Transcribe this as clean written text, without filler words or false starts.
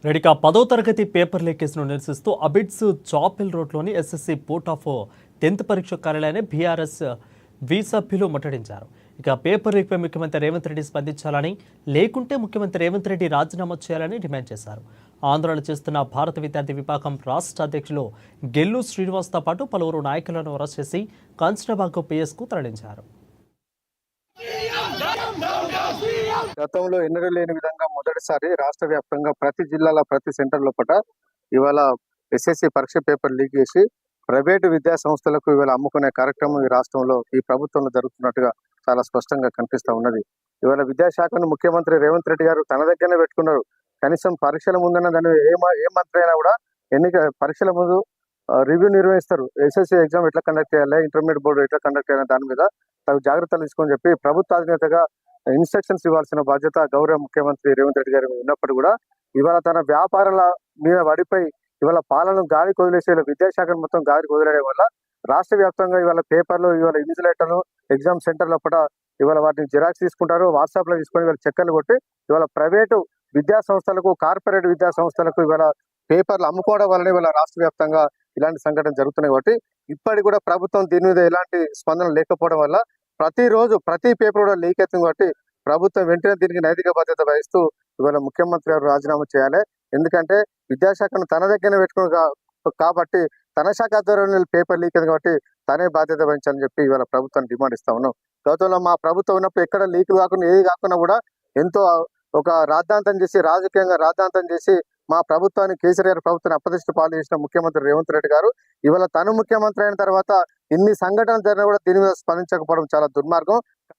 రెడికా 10వ తరగతి పేపర్ లీకేజ్ను నిరసిస్తూ అబిడ్స్ చాపెల్ రోడ్లోని ఎస్ఎస్సి బోర్డ్ ఆఫ్ 10th పరీక్ష కార్యాలయాన్ని బీఆర్ఎస్ వి సభ్యులు ముట్టడించారు. ఇక పేపర్ లీక్పై ముఖ్యమంత్రి రేవంత్ రెడ్డి స్పందించాలని, లేకుంటే ముఖ్యమంత్రి రేవంత్ రెడ్డి రాజీనామా చేయాలని డిమాండ్ చేశారు. ఆందోళన చేస్తున్న భారత విద్యార్థి విభాగం రాష్ట్ర అధ్యక్షులు గెల్లు శ్రీనివాస్తో పాటు పలువురు నాయకులను అరెస్ట్ చేసి కాన్స్టబాగ్ పిఎస్కు తరలించారు. గతంలో ఎన్నడూ లేని విధంగా మొదటిసారి రాష్ట్ర వ్యాప్తంగా ప్రతి జిల్లాల ప్రతి సెంటర్ లోపల ఇవాళ ఎస్ఎస్సి పరీక్ష పేపర్ లీక్ చేసి ప్రైవేటు విద్యా సంస్థలకు ఇవాళ అమ్ముకునే కార్యక్రమం ఈ రాష్ట్రంలో ఈ ప్రభుత్వంలో జరుగుతున్నట్టుగా చాలా స్పష్టంగా కనిపిస్తా ఉన్నది. ఇవాళ విద్యాశాఖను ముఖ్యమంత్రి రేవంత్ రెడ్డి గారు తన దగ్గరనే పెట్టుకున్నారు. కనీసం పరీక్షల ముందన్న దాన్ని ఏ మంత్రి అయినా కూడా పరీక్షల ముందు రివ్యూ నిర్వహిస్తారు. ఎస్ఎస్సి ఎగ్జామ్ ఎట్లా కండక్ట్ చేయాలి, ఇంటర్మీడియట్ బోర్డు ఎట్లా కండక్ట్ చేయాలి, దాని మీద తగు జాగ్రత్తలు తీసుకొని చెప్పి ప్రభుత్వ అధినేతగా ఇన్స్ట్రక్షన్స్ ఇవ్వాల్సిన బాధ్యత గౌరవ ముఖ్యమంత్రి రేవంత్ రెడ్డి గారికి ఉన్నప్పుడు కూడా ఇవాళ తన వ్యాపారాల మీద పడిపోయి ఇవాళ పాలన గాలికి వదిలేసే విద్యాశాఖను మొత్తం గాలికి వదిలేయడం వల్ల రాష్ట్ర వ్యాప్తంగా ఇవాళ పేపర్లు, ఇవాళ ఇన్సులేటర్లు, ఎగ్జామ్ సెంటర్ లోపల ఇవాళ వాటిని జిరాక్స్ తీసుకుంటారు, వాట్సాప్ లో తీసుకొని ఇవాళ చెక్కలు కొట్టి ఇవాళ ప్రైవేటు విద్యా సంస్థలకు, కార్పొరేట్ విద్యా సంస్థలకు ఇవాళ పేపర్లు అమ్ముకోవడం వల్లనే ఇవాళ రాష్ట్ర వ్యాప్తంగా ఇలాంటి సంఘటన జరుగుతున్నాయి. కాబట్టి ఇప్పటికి కూడా ప్రభుత్వం దీని మీద ఎలాంటి స్పందన లేకపోవడం వల్ల ప్రతిరోజు ప్రతి పేపర్ కూడా లీక్ అవుతుంది. కాబట్టి ప్రభుత్వం వెంటనే దీనికి నైతిక బాధ్యత వహిస్తూ ఇవాళ ముఖ్యమంత్రి గారు రాజీనామా చేయాలి. ఎందుకంటే విద్యాశాఖను తన దగ్గర పెట్టుకుని కాబట్టి తన శాఖ ఆధ్వర్యంలో పేపర్ లీక్ అయింది కాబట్టి తనే బాధ్యత వహించాలని చెప్పి ఇవాళ ప్రభుత్వాన్ని డిమాండ్ ఇస్తా ఉన్నాం. గతంలో మా ప్రభుత్వం ఉన్నప్పుడు ఎక్కడ లీకులు కాకుండా ఏది కాకుండా కూడా ఎంతో ఒక రాద్ధాంతం చేసి, రాజకీయంగా రాద్ధాంతం చేసి మా ప్రభుత్వాన్ని, కేసీఆర్ గారి ప్రభుత్వాన్ని అప్రతిష్ట పాలు చేసిన ముఖ్యమంత్రి రేవంత్ రెడ్డి గారు ఇవాళ తను ముఖ్యమంత్రి అయిన తర్వాత ఇన్ని సంఘటనలు జరిగినా కూడా దీని మీద స్పందించకపోవడం చాలా దుర్మార్గం.